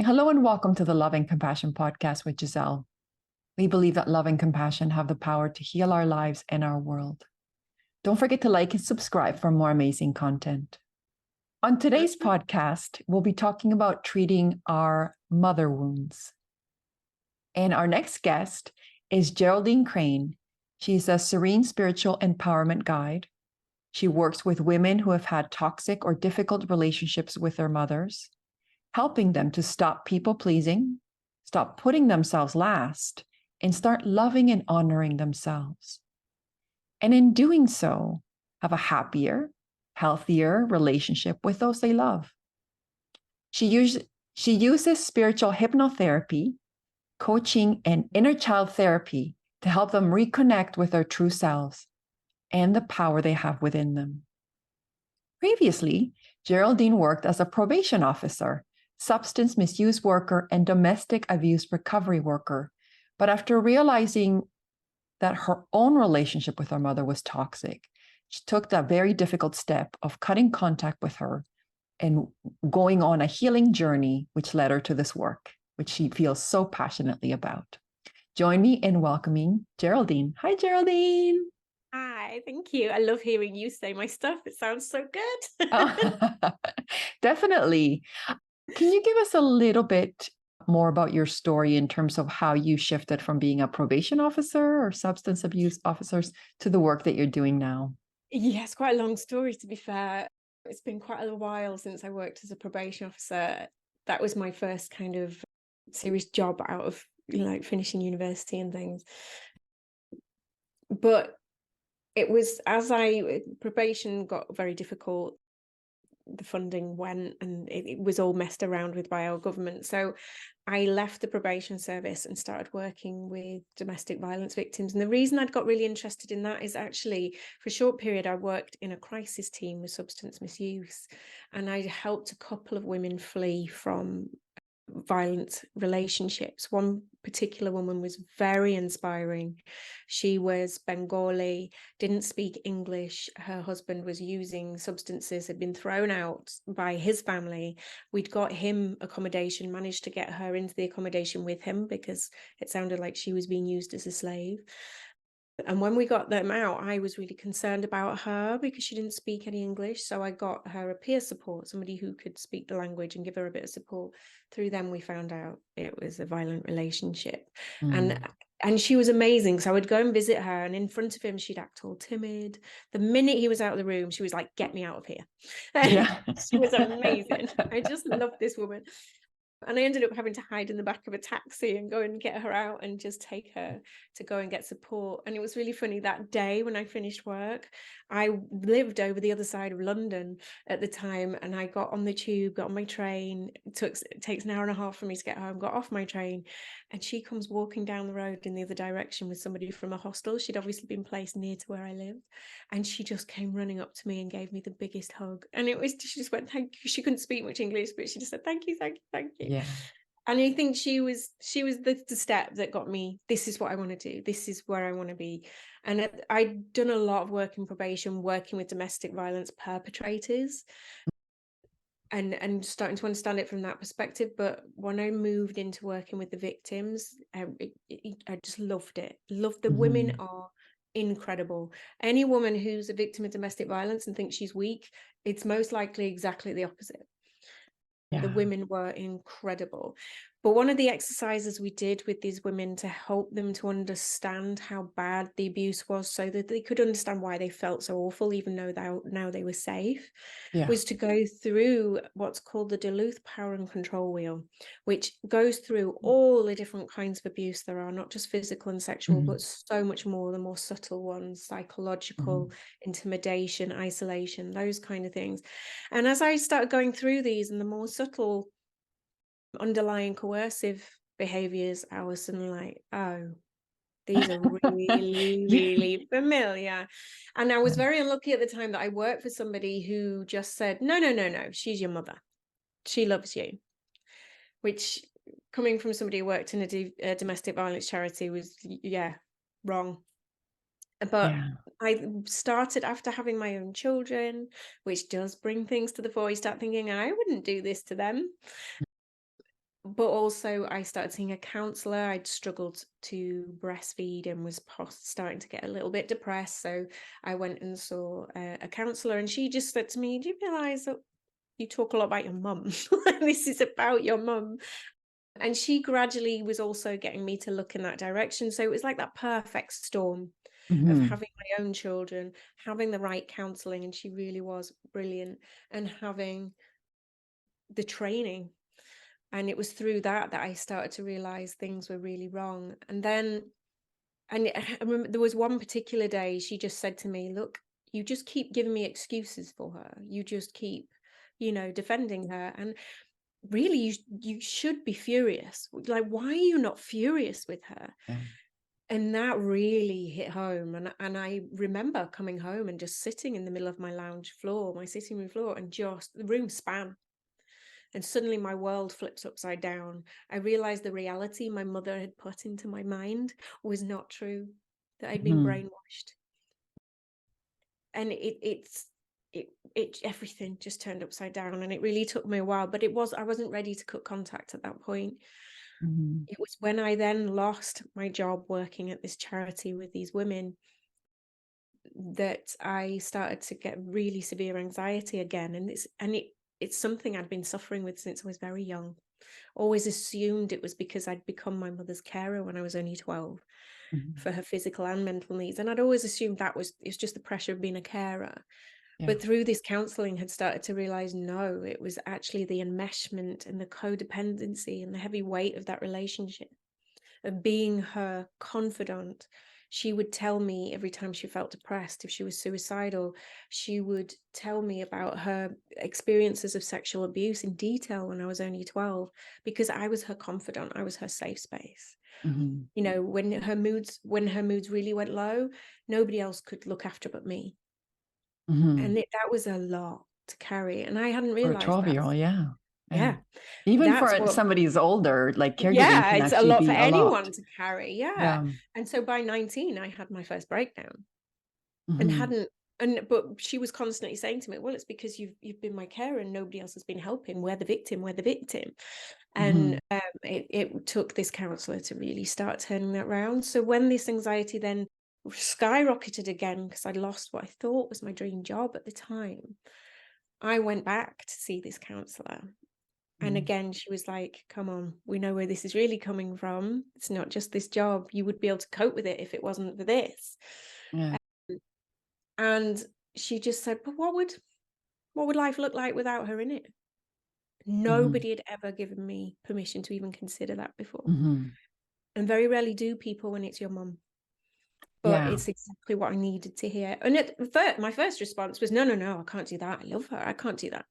Hello and welcome to the Love and Compassion podcast with Giselle. We believe that love and compassion have the power to heal our lives and our world. Don't forget to like and subscribe for more amazing content. On today's podcast, we'll be talking about treating our mother wounds. And our next guest is Geraldine Crane. She's a serene spiritual empowerment guide. She works with women who have had toxic or difficult relationships with their mothers, helping them to stop people-pleasing, stop putting themselves last, and start loving and honoring themselves. And in doing so, have a happier, healthier relationship with those they love. She uses spiritual hypnotherapy, coaching, and inner child therapy to help them reconnect with their true selves and the power they have within them. Previously, Geraldine worked as a probation officer, substance misuse worker, and domestic abuse recovery worker. But after realizing that her own relationship with her mother was toxic, she took that very difficult step of cutting contact with her and going on a healing journey, which led her to this work, which she feels so passionately about. Join me in welcoming Geraldine. Hi, Geraldine. Hi, thank you. I love hearing you say my stuff. It sounds so good. Definitely. Can you give us a little bit more about your story in terms of how you shifted from being a probation officer or substance abuse officers to the work that you're doing now? Yes, quite a long story, to be fair. It's been quite a while since I worked as a probation officer. That was my first kind of serious job out of finishing university and things. But it was probation got very difficult. The funding went and it was all messed around with by our government. So I left the probation service and started working with domestic violence victims. And the reason I'd got really interested in that is actually for a short period, I worked in a crisis team with substance misuse, and I helped a couple of women flee from violent relationships. One particular woman was very inspiring. She was Bengali, didn't speak English. Her husband was using substances, had been thrown out by his family. We'd got him accommodation, managed to get her into the accommodation with him because it sounded like she was being used as a slave. And when we got them out, I was really concerned about her because she didn't speak any English. So I got her a peer support, somebody who could speak the language and give her a bit of support. Through them, we found out it was a violent relationship. And she was amazing. So I would go and visit her, and in front of him, she'd act all timid. The minute he was out of the room, she was like, "Get me out of here." Yeah. She was amazing. I just love this woman. And I ended up having to hide in the back of a taxi and go and get her out and just take her to go and get support. And it was really funny that day when I finished work. I lived over the other side of London at the time, and I got on the tube, got on my train. It takes an hour and a half for me to get home, got off my train, and she comes walking down the road in the other direction with somebody from a hostel. She'd obviously been placed near to where I lived, and she just came running up to me and gave me the biggest hug. And she just went, "Thank you." She couldn't speak much English, but she just said, "Thank you, thank you, thank you." Yeah. And I think she was the step that got me, this is what I want to do. This is where I want to be. And I'd done a lot of work in probation, working with domestic violence perpetrators and starting to understand it from that perspective. But when I moved into working with the victims, I just loved it. The women are incredible. Any woman who's a victim of domestic violence and thinks she's weak, it's most likely exactly the opposite. Yeah. The women were incredible. But one of the exercises we did with these women to help them to understand how bad the abuse was, so that they could understand why they felt so awful, even though now they were safe, was to go through what's called the Duluth Power and Control Wheel, which goes through all the different kinds of abuse there are, not just physical and sexual, but so much more, the more subtle ones, psychological, intimidation, isolation, those kind of things. And as I started going through these and the more subtle underlying coercive behaviors, I was suddenly like, oh, these are really, really familiar. And I was very unlucky at the time that I worked for somebody who just said, no, she's your mother. She loves you. Which, coming from somebody who worked in a domestic violence charity, was, wrong. But I started, after having my own children, which does bring things to the fore, you start thinking, I wouldn't do this to them. but also I started seeing a counselor. I'd struggled to breastfeed and was starting to get a little bit depressed. So I went and saw a counselor, and she just said to me, "Do you realize that you talk a lot about your mum? This is about your mum." And she gradually was also getting me to look in that direction. So it was like that perfect storm of Hmm. having my own children, having the right counseling, and she really was brilliant, and having the training. And it was through that I started to realize things were really wrong. And then, I remember there was one particular day she just said to me, "Look, you just keep giving me excuses for her. You just keep, defending her. And really, you should be furious. Like, why are you not furious with her?" Yeah. And that really hit home. And I remember coming home and just sitting in the middle of my lounge floor, my sitting room floor, and just the room span. And suddenly my world flips upside down. I realized the reality my mother had put into my mind was not true, that I'd been Hmm. brainwashed. And it everything just turned upside down. And it really took me a while, but I wasn't ready to cut contact at that point. Hmm. It was when I then lost my job working at this charity with these women that I started to get really severe anxiety again. It's something I'd been suffering with since I was very young. Always assumed it was because I'd become my mother's carer when I was only 12 Hmm. for her physical and mental needs. And I'd always assumed it's just the pressure of being a carer. Yeah. But through this counseling had started to realize, no, it was actually the enmeshment and the codependency and the heavy weight of that relationship, of being her confidant. She would tell me every time she felt depressed, if she was suicidal. She would tell me about her experiences of sexual abuse in detail when I was only 12, because I was her confidant. I was her safe space. Hmm. When her moods really went low, nobody else could look after but me. And Hmm. that was a lot to carry. And I hadn't For a realized that. 12-year-old, yeah. Yeah. Yeah, Even that's for what somebody who's older, like caregiving Yeah, can it's a actually lot for be a lot. anyone to carry, yeah. Yeah. And so by 19, I had my first breakdown, and Hmm. hadn't but she was constantly saying to me, "Well, it's because you've been my carer and nobody else has been helping. We're the victim, we're the victim." And Hmm. it took this counselor to really start turning that round. So when this anxiety then skyrocketed again, because I'd lost what I thought was my dream job at the time, I went back to see this counselor. And Hmm. again, she was like, "Come on, we know where this is really coming from. It's not just this job. You would be able to cope with it if it wasn't for this." Yeah. Um, And she just said, "But what would life look like without her in it?" Hmm. Nobody had ever given me permission to even consider that before. Hmm. And very rarely do people when it's your mum. But Yeah. it's exactly what I needed to hear. And my first response was, "No, no, no, I can't do that. I love her. I can't do that."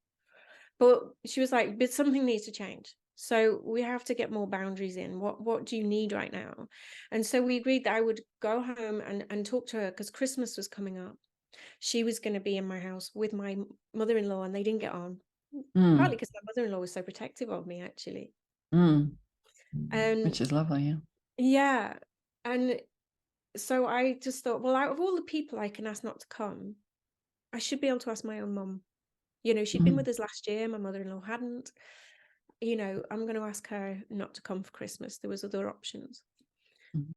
But she was like, "But something needs to change. So we have to get more boundaries in. What do you need right now?" And so we agreed that I would go home and talk to her, because Christmas was coming up. She was going to be in my house with my mother-in-law, and they didn't get on. Partly Mm. because my mother-in-law was so protective of me, actually. Mm. And Which is lovely, yeah. yeah. And so I just thought, well, out of all the people I can ask not to come, I should be able to ask my own mum. She'd been Mhm. with us last year. My mother-in-law hadn't. I'm going to ask her not to come for Christmas. There was other options. Mhm.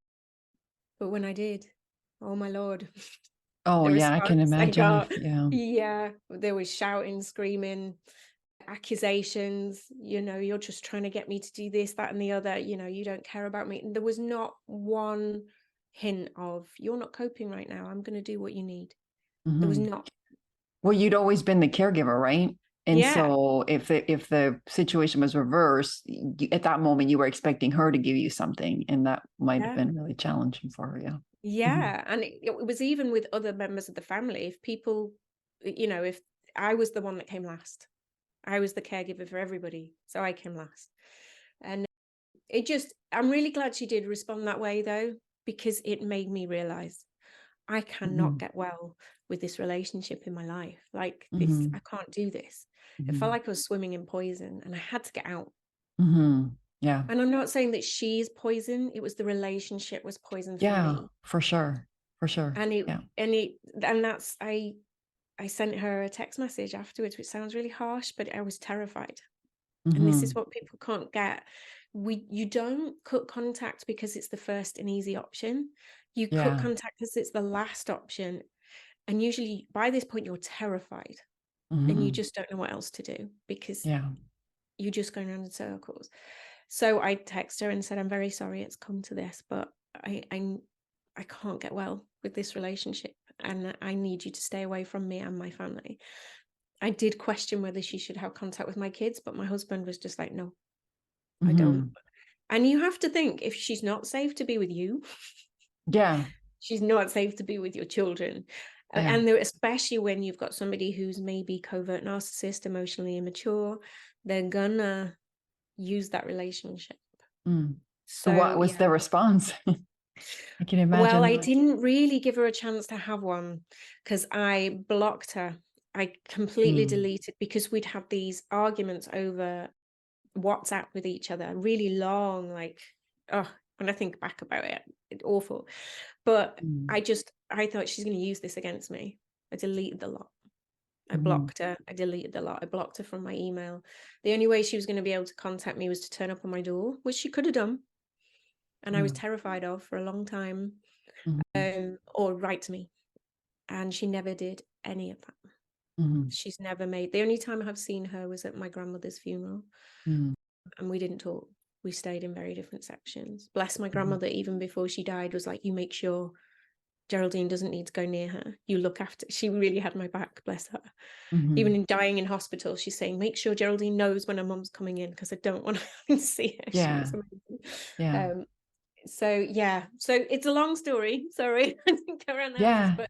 But when I did, oh my Lord, Oh, the yeah, I can response I imagine got, if yeah. yeah, there was shouting, screaming, accusations, "You're just trying to get me to do this, that, and the other, you don't care about me." And there was not one hint of, "You're not coping right now. I'm going to do what you need." There was Mhm. not. Well, you'd always been the caregiver, right? And Yeah, so if the situation was reversed, at that moment you were expecting her to give you something, and that might have yeah. been really challenging for her, yeah. Mhm. Yeah, and it was even with other members of the family. If people, if I was the one that came last, I was the caregiver for everybody, so I came last. And I'm really glad she did respond that way, though, because it made me realize I cannot Mhm. get well with this relationship in my life. Like this, I Mhm. can't do this. It felt Mhm. like I was swimming in poison, and I had to get out. Mhm. Yeah. And I'm not saying that she's poison, it was the relationship was poison for Yeah, me. for sure. For sure. And it Yeah. and it and that's I sent her a text message afterwards, which sounds really harsh, but I was terrified. And this is Mm-hmm. what people can't get. You don't cut contact because it's the first and easy option. You cut Yeah. contact because it's the last option. And usually by this point, you're terrified and you Mm-hmm. just don't know what else to do because Yeah. you're just going around in circles. So I texted her and said, I'm very sorry it's come to this, but I can't get well with this relationship and I need you to stay away from me and my family. I did question whether she should have contact with my kids, but my husband was just like, no, I don't. Mm-hmm. And you have to think, if she's not safe to be with you, Yeah. she's not safe to be with your children. Yeah. And especially when you've got somebody who's maybe covert narcissist, emotionally immature, they're gonna use that relationship. Mm. So what So was yeah. the response? I can Well, imagine I that. didn't really give her a chance to have one because I blocked her. I completely Mm. deleted because we'd had these arguments over WhatsApp with each other, really long, like, oh, when I think back about it, it's awful. But Mm. I thought she's going to use this against me. I deleted the lot. I Mm-hmm. blocked her. I deleted the lot. I blocked her from my email. The only way she was going to be able to contact me was to turn up on my door, which she could have done. And I was terrified of for a long time, Mm-hmm. or write to me. And she never did any of that. Mm-hmm. She's never made, the only time I've seen her was at my grandmother's funeral. Mm-hmm. And we didn't talk. We stayed in very different sections. Bless my Mm-hmm. grandmother, even before she died, was like, you make sure Geraldine doesn't need to go near her. You look after. She really had my back, bless her. Mm-hmm. Even in dying in hospital, she's saying, make sure Geraldine knows when her mum's coming in because I don't want to see her. Yeah. She was amazing. Yeah. So yeah, so it's a long story. Sorry, I didn't go around the houses, Yeah.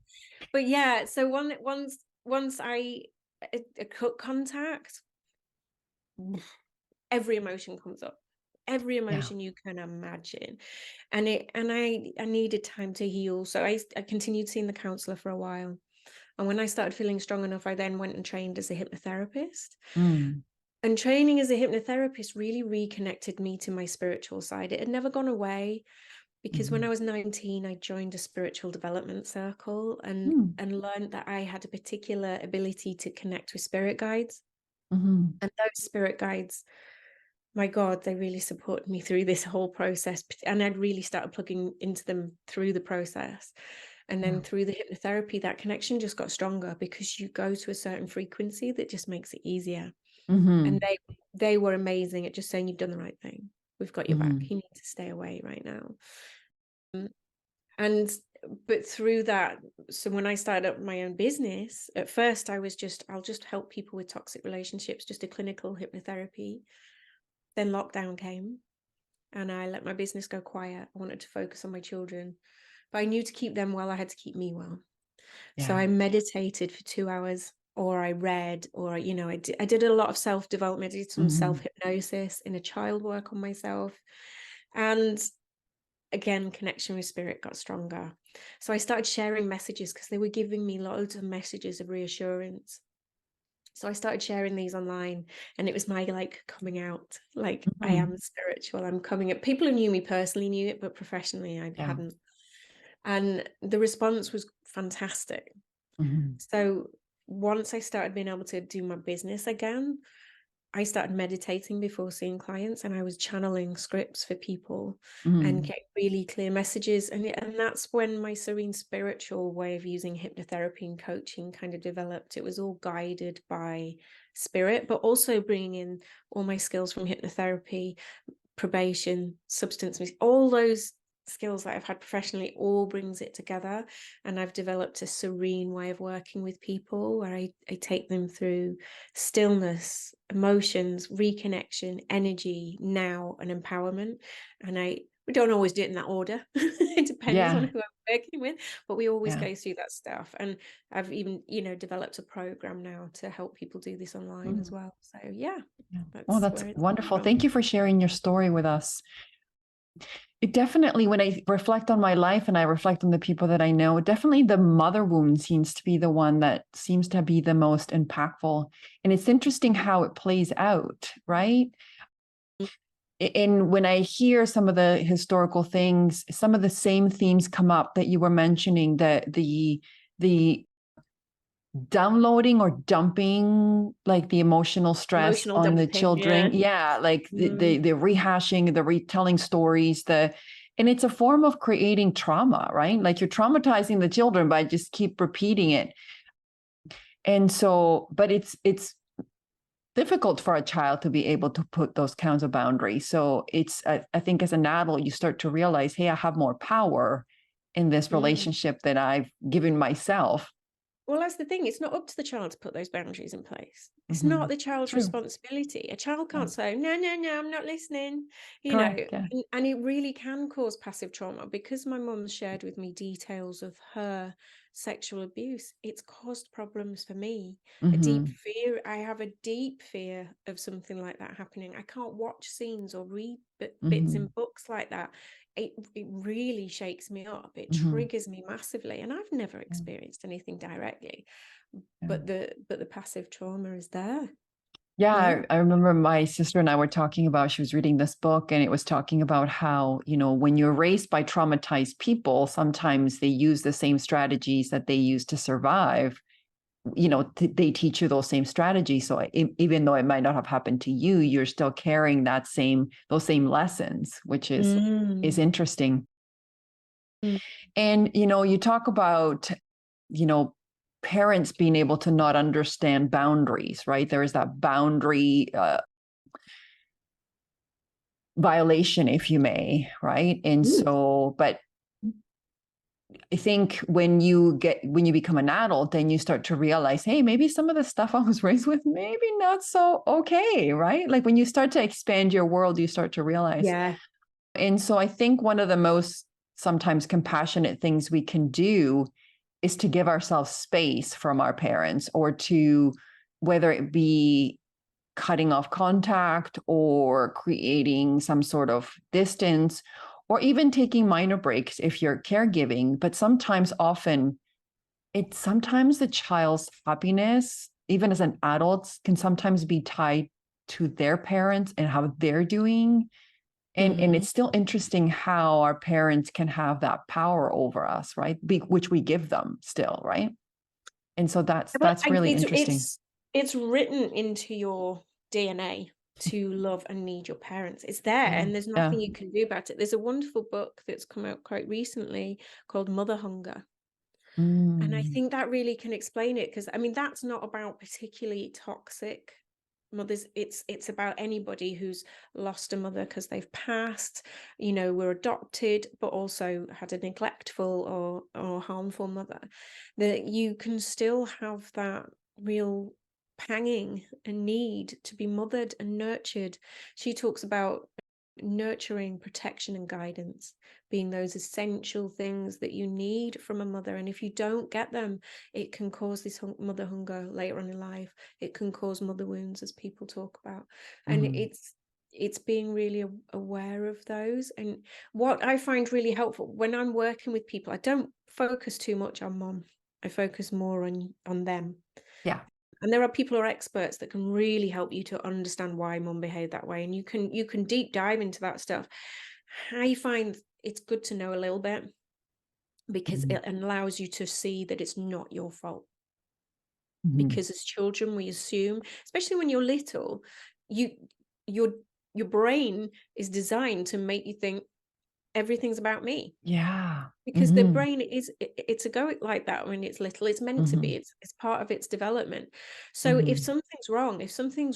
but yeah. So once I cut contact, every emotion comes up, every Yeah. emotion you can imagine, and I needed time to heal. So I continued seeing the counselor for a while, and when I started feeling strong enough, I then went and trained as a hypnotherapist. Mm. And training as a hypnotherapist really reconnected me to my spiritual side. It had never gone away because when Mm-hmm. I was 19, I joined a spiritual development circle and Mm. learned that I had a particular ability to connect with spirit guides. Mm-hmm. And those spirit guides, my God, they really supported me through this whole process. And I'd really started plugging into them through the process. And Yeah. then through the hypnotherapy, that connection just got stronger because you go to a certain frequency that just makes it easier. Mm-hmm. And they were amazing at just saying, you've done the right thing. We've got your back. Mm-hmm. You need to stay away right now. And but through that, so when I started up my own business, at first I was I'll just help people with toxic relationships, just a clinical hypnotherapy. Then lockdown came and I let my business go quiet. I wanted to focus on my children, but I knew to keep them well, I had to keep me well. So Yeah. I meditated for 2 hours, or I read, or, I did a lot of self-development. I did some Mm-hmm. self-hypnosis, inner child work on myself. And again, connection with spirit got stronger. So I started sharing messages because they were giving me loads of messages of reassurance. So I started sharing these online, and it was my coming out, I Mm-hmm. am spiritual. I'm coming up. People who knew me personally knew it, but professionally I Yeah. hadn't. And the response was fantastic. Mm-hmm. So once I started being able to do my business again, I started meditating before seeing clients, and I was channeling scripts for people and getting really clear messages. And that's when my serene spiritual way of using hypnotherapy and coaching kind of developed. It was all guided by spirit, but also bringing in all my skills from hypnotherapy, probation, substance misuse, all those skills that I've had professionally, all brings it together. And I've developed a serene way of working with people where I take them through stillness, emotions, reconnection, energy, now, and empowerment. And we don't always do it in that order. It depends on who I'm working with, but we always go through that stuff. And I've even, developed a program now to help people do this online as well. So yeah. Oh, That's that's where it's wonderful. from. Thank you for sharing your story with us. It definitely, when I reflect on my life and I reflect on the people that I know, definitely the mother wound seems to be the one that seems to be the most impactful. And it's interesting how it plays out, right? And when I hear some of the historical things, some of the same themes come up that you were mentioning, the downloading or dumping like the emotional stress Emotional on the dumping, yeah. children. Yeah, like Mm. the rehashing, the retelling stories, and it's a form of creating trauma, right? Like you're traumatizing the children by just keep repeating it. And so, but it's difficult for a child to be able to put those kinds of boundaries. So it's I think as an adult, you start to realize, hey, I have more power in this Mm. relationship that I've given myself. Well, that's the thing. It's not up to the child to put those boundaries in place. It's not Mhm. the child's True. responsibility. A child Yeah. can't say, no, no, no, I'm not listening, Correct. Yeah. and it really can cause passive trauma because my mum shared with me details of her sexual abuse. It's caused problems for me. A deep Hmm. fear. I have a deep fear of something like that happening. I can't watch scenes or read bits in Hmm. books like that. It really shakes me up. It Hmm. triggers me massively, and I've never experienced anything directly, Yeah. but the passive trauma is there. Yeah, Yeah. I remember my sister and I were talking about, she was reading this book and it was talking about how, when you're raised by traumatized people, sometimes they use the same strategies that they use to survive. They teach you those same strategies. So even though it might not have happened to you, you're still carrying those same lessons, which is Mm. interesting. Mm. And, you talk about, you know, parents being able to not understand boundaries, right? There is that boundary violation, if you may, right? And Mm. so, but I think when you become an adult, then you start to realize, hey, maybe some of the stuff I was raised with, maybe not so okay, right? Like when you start to expand your world, you start to realize. Yeah. And so I think one of the most sometimes compassionate things we can do is to give ourselves space from our parents, or to, whether it be cutting off contact or creating some sort of distance, or even taking minor breaks if you're caregiving. But sometimes the child's happiness, even as an adult, can sometimes be tied to their parents and how they're doing. And Hmm. it's still interesting how our parents can have that power over us, right? Which we give them still, right? And so that's Well, that's really interesting. it's written into your DNA to love and need your parents. It's there, Yeah. and there's Yeah. nothing you can do about it. There's a wonderful book that's come out quite recently called Mother Hunger. And I Mm. think that really can explain it, because I mean that's not about particularly toxic mothers. It's about anybody who's lost a mother because they've passed, were adopted, but also had a neglectful or harmful mother. That you can still have that real panging and need to be mothered and nurtured. She talks about nurturing, protection, and guidance being those essential things that you need from a mother. And if you don't get them, it can cause this mother hunger later on in life. It can cause mother wounds, as people talk about. And Mhm. it's being really aware of those. And what I find really helpful when I'm working with people, I don't focus too much on mom. I focus more on them. Yeah. And there are people who are experts that can really help you to understand why mum behaved that way. And you can deep dive into that stuff. I find it's good to know a little bit, because Mhm. it allows you to see that it's not your fault. Mhm. Because as children, we assume, especially when you're little, you your your brain is designed to make you think everything's about me. Yeah. Because the Mhm. brain it's a go like that when it's little. It's meant to be. Mhm. It's part of its development. So Mhm. if something's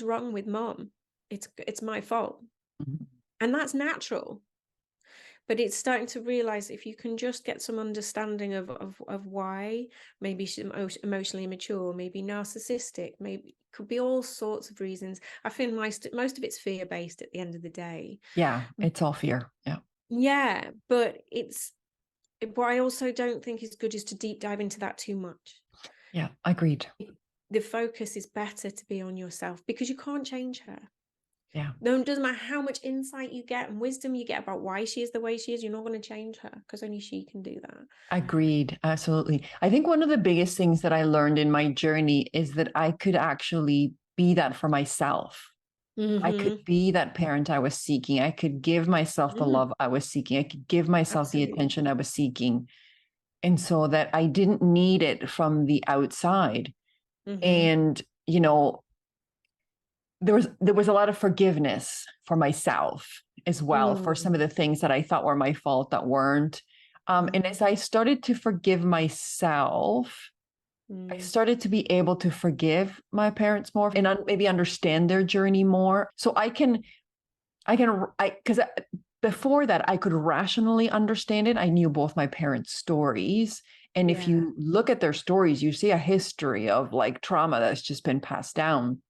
wrong with mom, it's my fault, Mhm. and that's natural. But it's starting to realize, if you can just get some understanding of why, maybe she's emotionally immature, maybe narcissistic, maybe could be all sorts of reasons. I feel most of it's fear based at the end of the day. Yeah, it's all fear. Yeah. Yeah, but what I also don't think is good is to deep dive into that too much. Yeah, agreed. The focus is better to be on yourself, because you can't change her. Yeah. No, it doesn't matter how much insight you get and wisdom you get about why she is the way she is, you're not going to change her, because only she can do that. Agreed. Absolutely. I think one of the biggest things that I learned in my journey is that I could actually be that for myself. I could Mm-hmm. be that parent I was seeking. I could give myself the Mm, love I was seeking. I could give myself the absolutely. attention I was seeking. And so that I didn't need it from the outside. And, there was a lot of forgiveness for myself as well, for some of the things that I thought were my fault that weren't. And as I started to forgive myself, I started to be able to forgive my parents more and maybe understand their journey more. So because before that, I could rationally understand it. I knew both my parents' stories. And if you look at their stories, you see a history of like trauma that's just been passed down.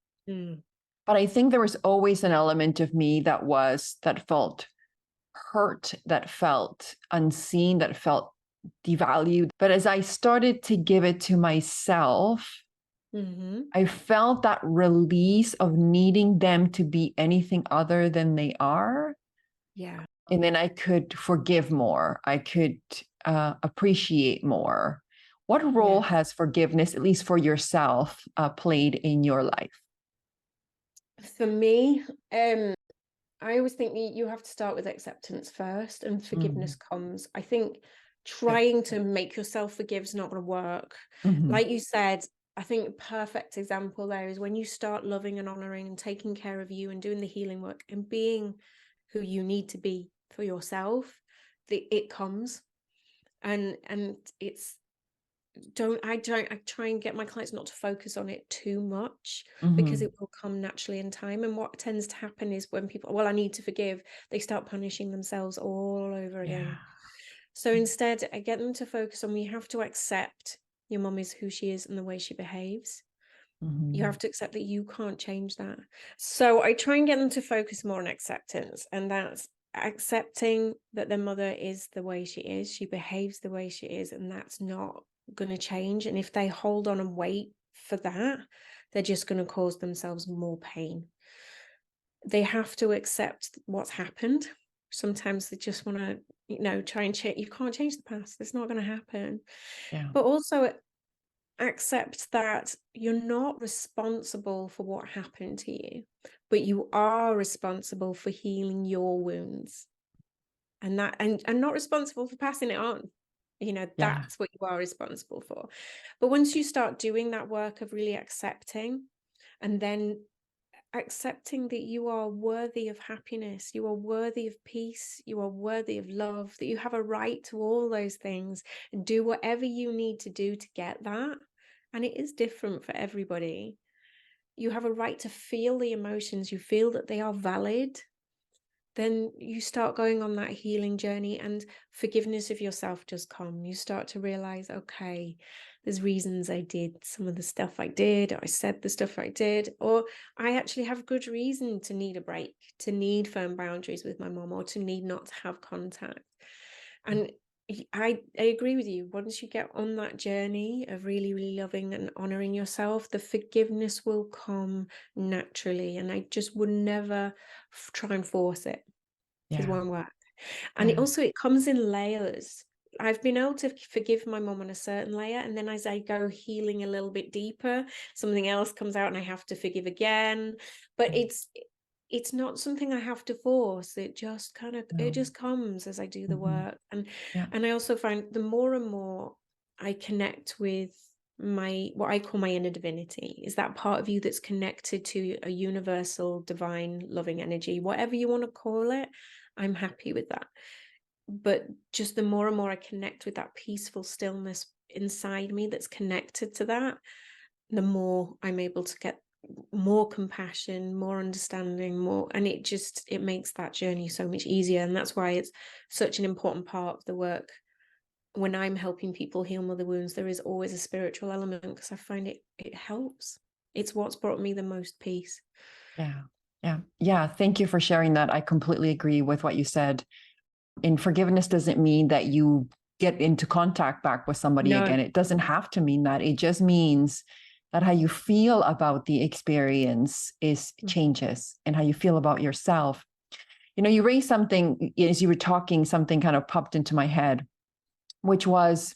But I think there was always an element of me that felt hurt, that felt unseen, that felt devalued. But as I started to give it to myself, I felt that release of needing them to be anything other than they are. Yeah. And then I could forgive more. I could appreciate more. What role has forgiveness, at least for yourself, played in your life? For me, I always think you have to start with acceptance first, and forgiveness comes. I think trying to make yourself forgive is not going to work. Like you said, I think a perfect example there is when you start loving and honoring and taking care of you and doing the healing work and being who you need to be for yourself, it comes. And it's I try and get my clients not to focus on it too much, because it will come naturally in time. And what tends to happen is when people, well, I need to forgive, they start punishing themselves all over again. So instead, I get them to focus on, we have to accept your mum is who she is and the way she behaves. You have to accept that you can't change that. So I try and get them to focus more on acceptance, and that's accepting that their mother is the way she is, she behaves the way she is, and that's not going to change. And if they hold on and wait for that, they're just going to cause themselves more pain. They have to accept what's happened. Sometimes they just want to, try and change. You can't change the past. It's not going to happen. But also accept that you're not responsible for what happened to you, but you are responsible for healing your wounds, and not responsible for passing it on. That's what you are responsible for. But once you start doing that work of really accepting, and then accepting that you are worthy of happiness, you are worthy of peace, you are worthy of love, that you have a right to all those things, and do whatever you need to do to get that. And it is different for everybody. You have a right to feel the emotions, you feel that they are valid. Then you start going on that healing journey, and forgiveness of yourself does come. You start to realize, okay, there's reasons I did some of the stuff I did, or I said the stuff I did, or I actually have good reason to need a break, to need firm boundaries with my mom, or to need not to have contact. And I agree with you. Once you get on that journey of really, really loving and honoring yourself, the forgiveness will come naturally. And I just would never try and force it. It won't work. And it comes in layers. I've been able to forgive my mom on a certain layer, and then as I go healing a little bit deeper, something else comes out and I have to forgive again. But it's not something I have to force. It just it just comes as I do the work. And I also find the more and more I connect with what I call my inner divinity, is that part of you that's connected to a universal, divine, loving energy, whatever you want to call it. I'm happy with that. But just the more and more I connect with that peaceful stillness inside me that's connected to that, the more I'm able to get more compassion, more understanding, and it makes that journey so much easier. And that's why it's such an important part of the work. When I'm helping people heal mother wounds, there is always a spiritual element, because I find it helps. It's what's brought me the most peace. Yeah. Thank you for sharing that. I completely agree with what you said. And forgiveness doesn't mean that you get into contact back with somebody again. It doesn't have to mean that. It just means that how you feel about the experience changes, and how you feel about yourself. You raised something as you were talking, something kind of popped into my head, which was,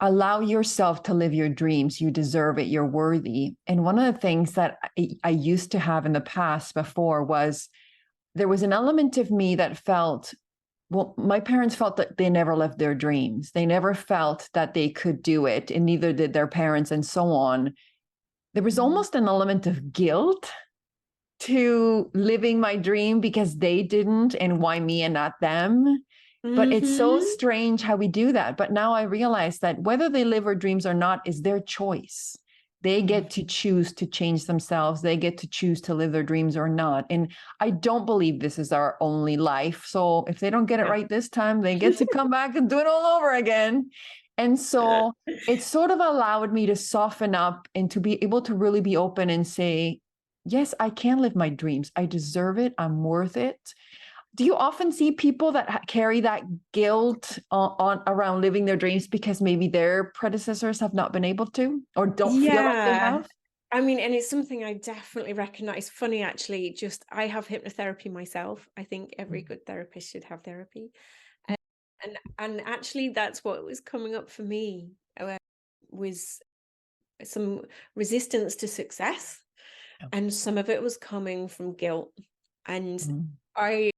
allow yourself to live your dreams. You deserve it. You're worthy. And one of the things that I used to have in the past before was, there was an element of me that felt well, my parents felt that they never lived their dreams. They never felt that they could do it, and neither did their parents, and so on. There was almost an element of guilt to living my dream because they didn't, and why me and not them. But it's so strange how we do that. But now I realize that whether they live their dreams or not is their choice. They get to choose to change themselves. They get to choose to live their dreams or not. And I don't believe this is our only life. So if they don't get it right this time, they get to come back and do it all over again. And so it sort of allowed me to soften up and to be able to really be open and say, yes, I can live my dreams. I deserve it. I'm worth it. Do you often see people that carry that guilt on around living their dreams because maybe their predecessors have not been able to, or don't feel like they have? I mean, and it's something I definitely recognize. Funny, actually, just I have hypnotherapy myself. I think every good therapist should have therapy. And and actually that's what was coming up for me, was some resistance to success. Yeah. And some of it was coming from guilt. And I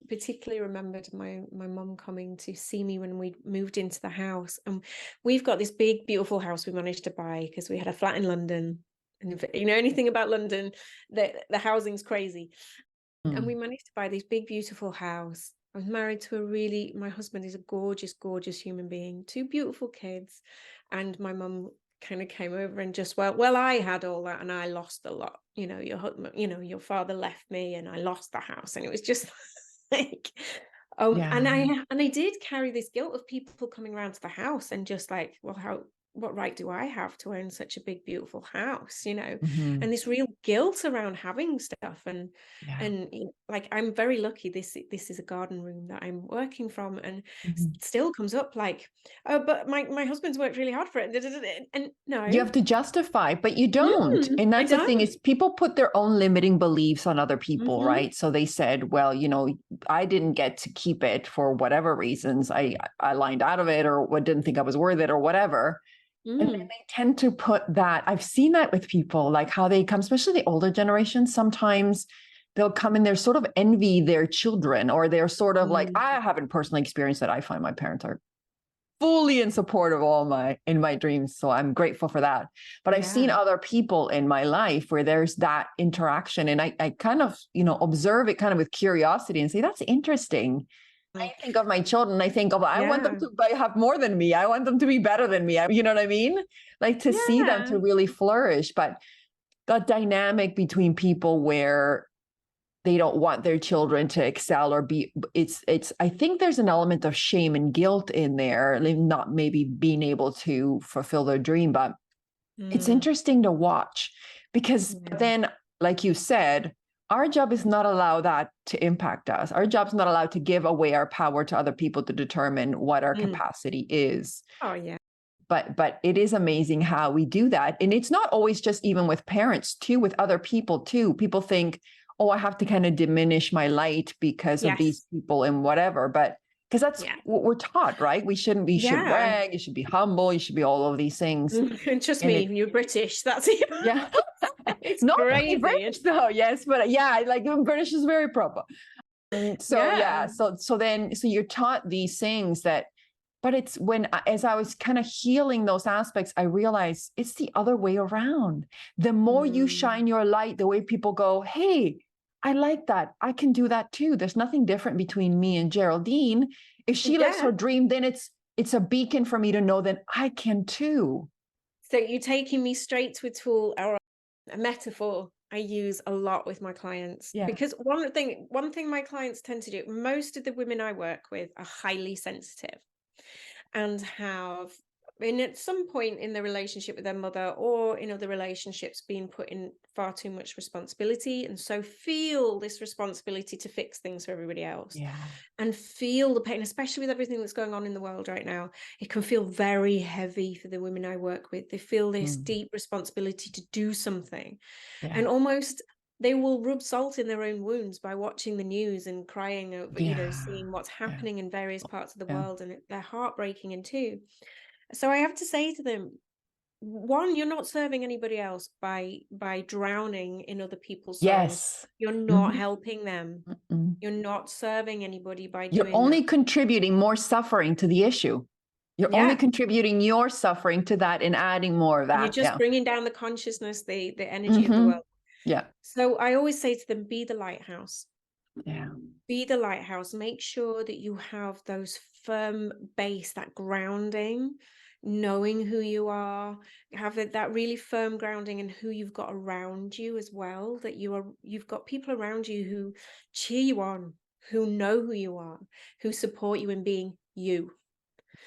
particularly remembered my mum coming to see me when we moved into the house. And we've got this big, beautiful house we managed to buy because we had a flat in London. And if you know anything about London, the housing's crazy. And we managed to buy this big, beautiful house. I was married to my husband is a gorgeous, gorgeous human being, 2 beautiful kids. And my mum kind of came over and just well, I had all that and I lost a lot. Your father left me and I lost the house. And it was just like, Yeah. and I did carry this guilt of people coming around to the house and just like, well, what right do I have to own such a big, beautiful house, and this real guilt around having stuff. And Yeah. like, I'm very lucky. This is a garden room that I'm working from, and still comes up like, oh, but my husband's worked really hard for it. And no, You have to justify, but you don't. And I that's the thing, don't. is people put their own limiting beliefs on other people, right? So they said, well, I didn't get to keep it for whatever reasons. I lined out of it, or didn't think I was worth it, or whatever. And then they tend to put that. I've seen that with people, like how they come, especially the older generation. Sometimes they'll come and they're sort of envy their children, or they're sort of like, I haven't personally experienced that. I find my parents are fully in support of in my dreams. So I'm grateful for that. But I've seen other people in my life where there's that interaction. And I kind of, observe it kind of with curiosity and say, that's interesting. I think of my children, I think of, I want them to have more than me. I want them to be better than me. You know what I mean? Like to see them to really flourish. But the dynamic between people where they don't want their children to excel or be, I think there's an element of shame and guilt in there, not maybe being able to fulfill their dream. But it's interesting to watch, because then, like you said, our job is not allow that to impact us. Our job's not allowed to give away our power to other people to determine what our capacity is. Oh yeah. But it is amazing how we do that. And it's not always just even with parents too, with other people too. People think, oh, I have to kind of diminish my light because of these people and whatever. But because that's what we're taught, right? We shouldn't brag, you should be humble, you should be all of these things. And trust me, you're British, that's it. Yeah. It's not crazy. really British though, yes, but yeah, like British is very proper. So you're taught these things but it's when, as I was kind of healing those aspects, I realized it's the other way around. The more you shine your light, the way people go, hey, I like that. I can do that too. There's nothing different between me and Geraldine. If she lives her dream, then it's a beacon for me to know that I can too. So you're taking me straight to a tool or a metaphor I use a lot with my clients. Because one thing my clients tend to do, most of the women I work with are highly sensitive and have been at some point in the relationship with their mother or in other relationships being put in far too much responsibility, and so feel this responsibility to fix things for everybody else and feel the pain, especially with everything that's going on in the world right now. It can feel very heavy for the women I work with. They feel this deep responsibility to do something, and almost they will rub salt in their own wounds by watching the news and crying over, seeing what's happening in various parts of the world, and they're heartbreaking in too. So I have to say to them, one, you're not serving anybody else by drowning in other people's sorrows. Yes. You're not Mhm. helping them. Mm-mm. You're not serving anybody by You're doing only that. contributing more suffering to the issue. You're only Yeah. contributing your suffering to that and adding more of And you're that. just Yeah. bringing down the consciousness, the energy of the Hmm. world. Yeah. So I always say to them, be the lighthouse. Yeah. Be the lighthouse. Make sure that you have those firm base, that grounding, knowing who you are, have that really firm grounding in who you've got around you as well, that you've got people around you who cheer you on, who know who you are, who support you in being you.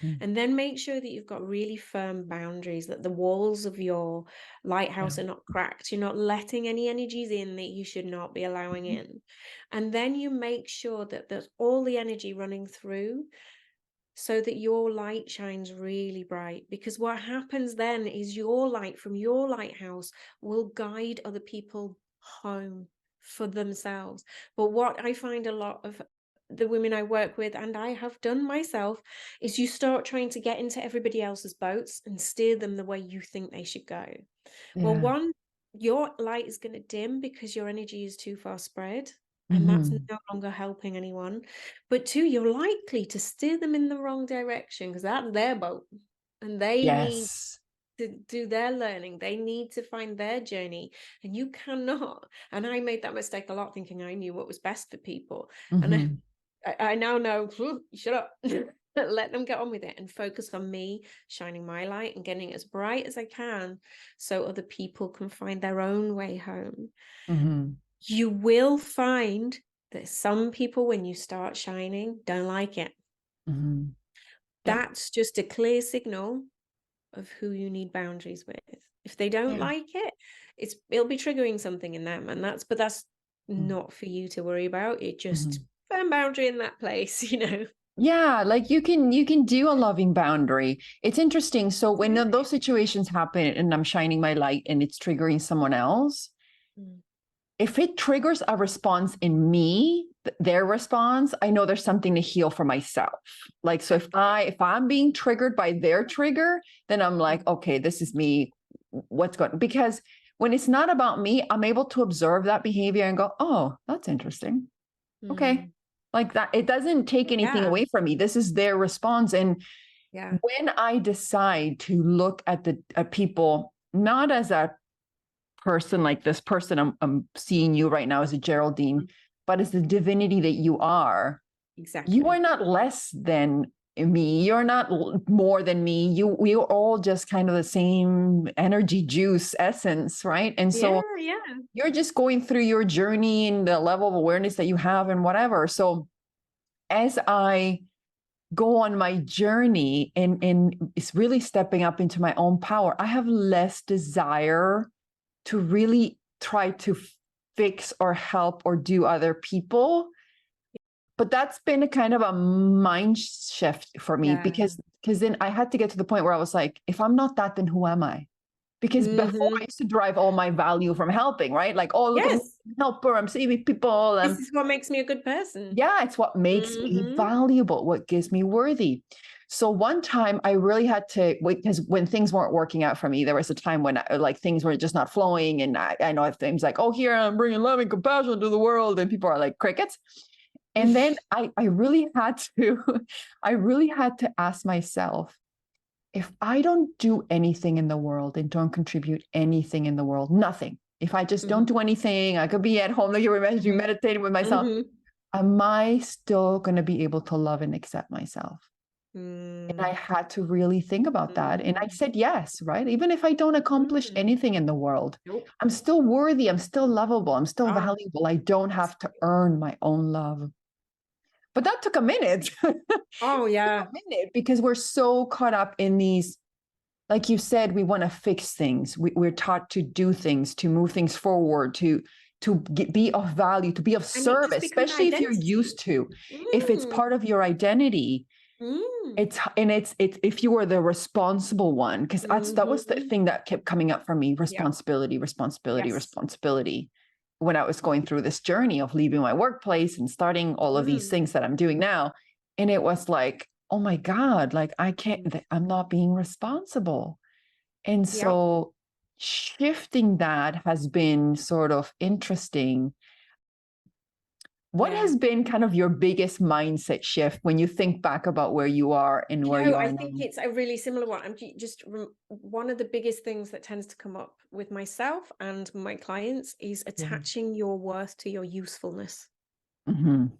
Mm. And then make sure that you've got really firm boundaries, that the walls of your Yeah. lighthouse are not cracked. You're not letting any energies in that you should not be allowing Mhm. in. And then you make sure that there's all the energy running through so that your light shines really bright. Because what happens then is your light from your lighthouse will guide other people home for themselves. But what I find a lot of the women I work with, and I have done myself, is you start trying to get into everybody else's boats and steer them the way you think they should go. Well, Yeah. one, your light is going to dim because your energy is too far spread, and that's Hmm. no longer helping anyone. But two, you're likely to steer them in the wrong direction because that's their boat, and they need Yes. to do their learning. They need to find their journey, and you cannot. And I made that mistake a lot, thinking I knew what was best for people, and Hmm. I now know. Shut up. Let them get on with it and focus on me shining my light and getting as bright as I can so other people can find their own way home. Hmm. You will find that some people, when you start shining, don't like it. Hmm. Yeah. That's just a clear signal of who you need boundaries with. If they don't Yeah. like it, it'll be triggering something in them, and that's not for you to worry about. It just Mm-hmm. firm boundary in that place, you know. Yeah, like you can do a loving boundary. It's interesting. So when those situations happen and I'm shining my light and it's triggering someone else, Mm. if it triggers a response in me, their response, I know there's something to heal for myself. Like, so if I'm being triggered by their trigger, then I'm like, okay, this is me. What's going, because when it's not about me, I'm able to observe that behavior and go, oh, that's interesting. Okay. Mm. Like that, it doesn't take anything Yeah, away from me. This is their response. And yeah. when I decide to look at people not as a person, like this person I'm seeing you right now as a Geraldine, Mm. but as the divinity that you are Exactly. not less than me. You're not more than me. We are all just kind of the same energy juice essence, right? And Yeah, so yeah. you're just going through your journey and the level of awareness that you have and whatever. So as I go on my journey and it's really stepping up into my own power, I have less desire to really try to fix or help or do other people. But that's been a kind of a mind shift for me Yeah. because then I had to get to the point where I was like, if I'm not that, then who am I? Because before I Hmm. used to derive all my value from helping, right? Like, oh, look at me, Yes, I'm a helper, I'm saving people. this is what makes me a good person. Yeah, it's what makes me Hmm. valuable, what gives me worthy. So one time I really had to wait because when things weren't working out for me, there was a time when like things were just not flowing. And I know things like, oh, here I'm bringing love and compassion to the world. And people are like crickets. And then I really had to, I really had to ask myself, if I don't do anything in the world and don't contribute anything in the world, nothing, if I just don't Hmm. do anything, I could be at home, like you were mentioning, Hmm. meditating with myself, Hmm. am I still going to be able to love and accept myself? And I Mm. had to really think about that. And I Mm. said, yes, right? Even if I don't accomplish Mm. anything in the world, Nope. I'm still worthy. I'm still lovable. I'm still Ah, valuable. I don't have to earn my own love. But that took a minute. oh yeah. A minute because we're so caught up in these, like you said, we want to fix things. We're taught to do things, to move things forward, be of value, to be of And it just service, becomes especially if you're identity. used to, if it's Mm. part of your identity. Mm. It's if you were the responsible one, because that was the Hmm. thing that kept coming up for me: Yeah. responsibility, responsibility, Yes. responsibility. When I was going through this journey of leaving my workplace and starting all of these Mm. things that I'm doing now, and it was like, oh my God, like I can't, I'm not being responsible. And Yep. so shifting that has been sort of interesting. What Yeah. has been kind of your biggest mindset shift when you think back about where you are and where you I are think now? it's a really similar one. One of the biggest things that tends to come up with myself and my clients is Yeah. attaching your worth to your usefulness. Mhm.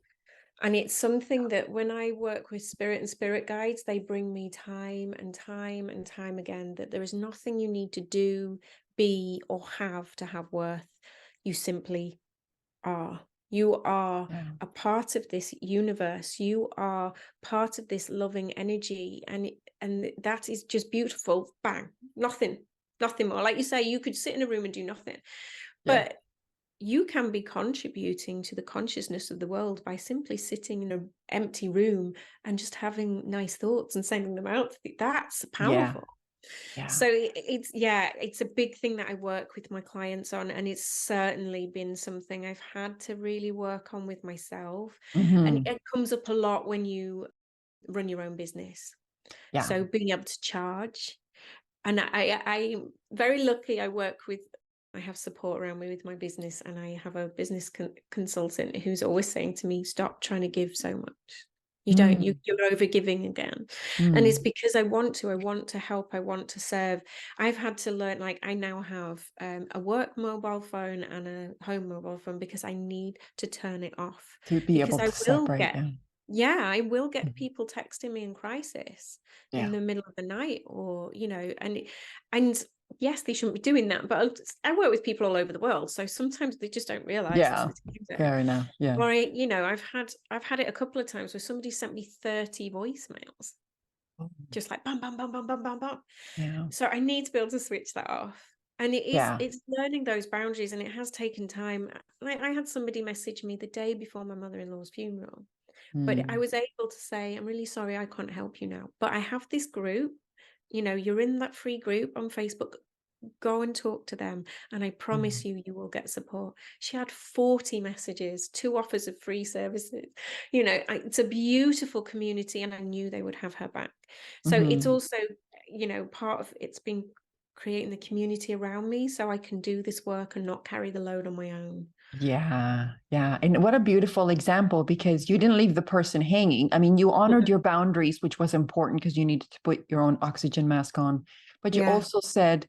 And it's something that when I work with spirit and spirit guides, they bring me time and time and time again, that there is nothing you need to do, be, or have to have worth. You simply are. You are Yeah. a part of this universe. You are part of this loving energy. And that is just beautiful. Bang. Nothing more. Like you say, you could sit in a room and do nothing. Yeah. But you can be contributing to the consciousness of the world by simply sitting in an empty room and just having nice thoughts and sending them out. That's Yeah. powerful. Yeah. So it's a big thing that I work with my clients on, and it's certainly been something I've had to really work on with myself. And Mhm. it comes up a lot when you run your own business. Yeah. So being able to charge. And I'm very lucky. I have support around me with my business, and I have a business consultant who's always saying to me, stop trying to give so much. Mm. You're over giving again. And it's Mm. because I want to help, I want to serve. I've had to learn, like I now have a work mobile phone and a home mobile phone because I need to turn it off, To be because able to separate. Yeah. I will get Mhm. people texting me in crisis in Yeah. the middle of the night, or and yes, they shouldn't be doing that, but I work with people all over the world, so sometimes they just don't realize it's Yeah. the time zone. Fair enough. Yeah. Or I've had it a couple of times where somebody sent me 30 voicemails, Oh. just like bam, bam, bam, bam, bam, bam, bam. Yeah. So I need to be able to switch that off. And Yeah. it's learning those boundaries, and it has taken time. Like I had somebody message me the day before my mother-in-law's funeral, but I Mm. was able to say, I'm really sorry, I can't help you now, but I have this group, you're in that free group on Facebook. Go and talk to them, and I promise Mm. you, you will get support. She had 40 messages, 2 offers of free services. It's a beautiful community, and I knew they would have her back. So it's Mhm. also, part of it's been creating the community around me so I can do this work and not carry the load on my own. Yeah, yeah. And what a beautiful example, because you didn't leave the person hanging. I mean, you honored your boundaries, which was important because you needed to put your own oxygen mask on. But you Yeah. also said,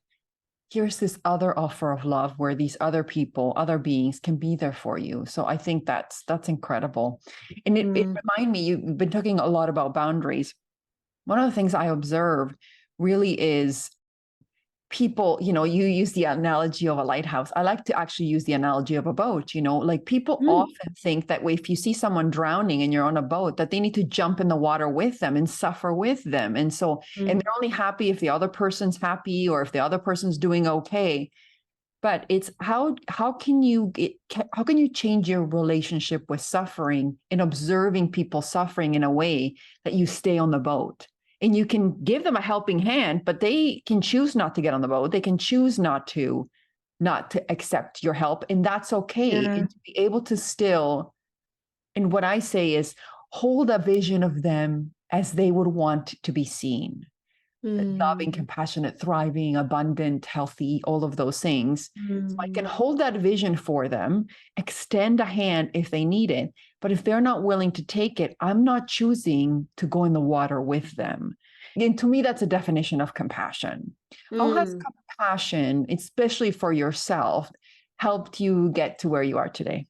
here's this other offer of love where these other people, other beings can be there for you. So I think that's incredible. And it Mm. reminded me, you've been talking a lot about boundaries. One of the things I observe really is people, you use the analogy of a lighthouse. I like to actually use the analogy of a boat. Like people Mm. often think that if you see someone drowning and you're on a boat, that they need to jump in the water with them and suffer with them. And Mm. they're only happy if the other person's happy or if the other person's doing okay. But it's how can you change your relationship with suffering and observing people suffering in a way that you stay on the boat, and you can give them a helping hand, but they can choose not to get on the boat. They can choose not to accept your help, and that's okay. Yeah. And to be able to still, and what I say is, hold a vision of them as they would want to be seen. Loving, Mm. compassionate, thriving, abundant, healthy, all of those things. So I can Mm. hold that vision for them, extend a hand if they need it. But if they're not willing to take it, I'm not choosing to go in the water with them. And to me, that's a definition of compassion. How has Mm. compassion, especially for yourself, helped you get to where you are today?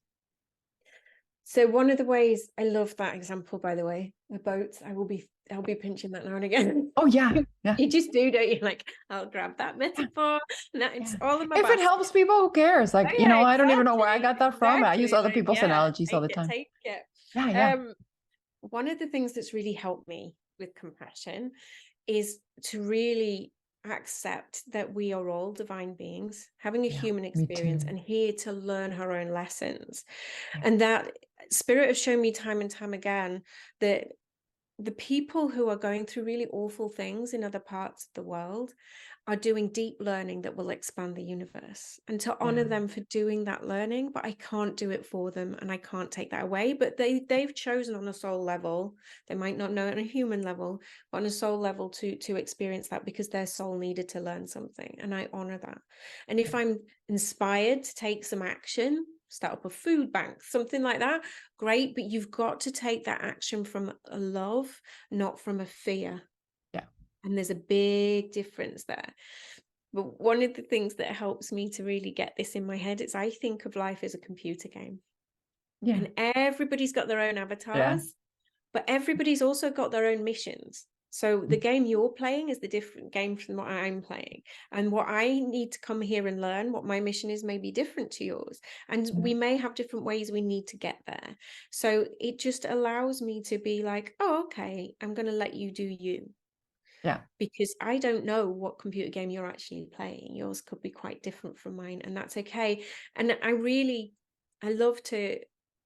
So one of the ways, I love that example, by the way, the boats. I'll be pinching that now and again. Oh, yeah. Yeah. You just do, don't you? Like, I'll grab that metaphor. No, it's Yeah. all in my If it basket. helps people, who cares? Oh Like, yeah, I don't even know where I got that from. I use exactly. other Like, people's yeah, analogies all the time. take it. Yeah. Yeah. One of the things that's really helped me with compassion is to really accept that we are all divine beings having a Yeah. human Me experience too. and here to learn our own lessons. Yeah. And that spirit has shown me time and time again that the people who are going through really awful things in other parts of the world are doing deep learning that will expand the universe, and to honor Yeah. them for doing that learning. But I can't do it for them, and I can't take that away. But they've chosen on a soul level. They might not know it on a human level, but on a soul level to experience that, because their soul needed to learn something, and I honor that. And if I'm inspired to take some action, start up a food bank, something like that, great. But you've got to take that action from a love, not from a fear. Yeah. And there's a big difference there. But one of the things that helps me to really get this in my head is I think of life as a computer game. Yeah. And everybody's got their own Yeah. avatars, but everybody's also got their own missions. So the game you're playing is the different game from what I'm playing. And what I need to come here and learn, what my mission is, may be different to yours. And we may have different ways we need to get there. So it just allows me to be like, oh, okay, I'm going to let you do you. Yeah. Because I don't know what computer game you're actually playing. Yours could be quite different from mine, and that's okay. And I love to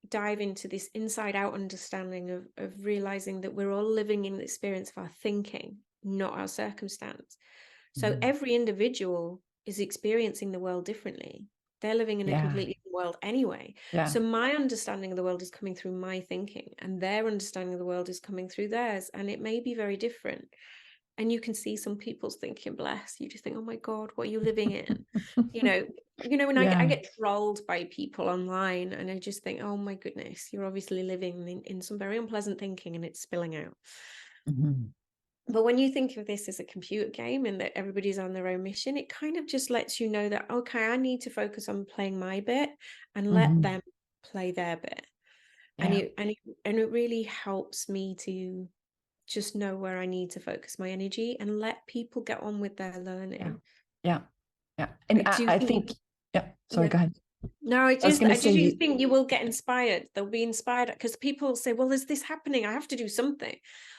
dive into this inside out understanding of realizing that we're all living in the experience of our thinking, not our circumstance. So every individual is experiencing the world differently. They're living in a completely different world anyway. Yeah. So my understanding of the world is coming through my thinking, and their understanding of the world is coming through theirs, and it may be very different. And you can see some people's thinking, bless you, just think, oh my God, what are you living in? you know when I Yeah. get trolled by people online, and I just think, oh my goodness, you're obviously living in some very unpleasant thinking, and it's spilling out. But when you think of this as a computer game and that everybody's on their own mission, it kind of just lets you know that, okay, I need to focus on playing my bit and let them play their bit. And Yeah. it really helps me to just know where I need to focus my energy and let people get on with their learning. Yeah. Yeah. And I think, yeah, sorry, yeah. go ahead. No, I was going to say, just think you will get inspired. They'll be inspired because people say, well, is this happening? I have to do something.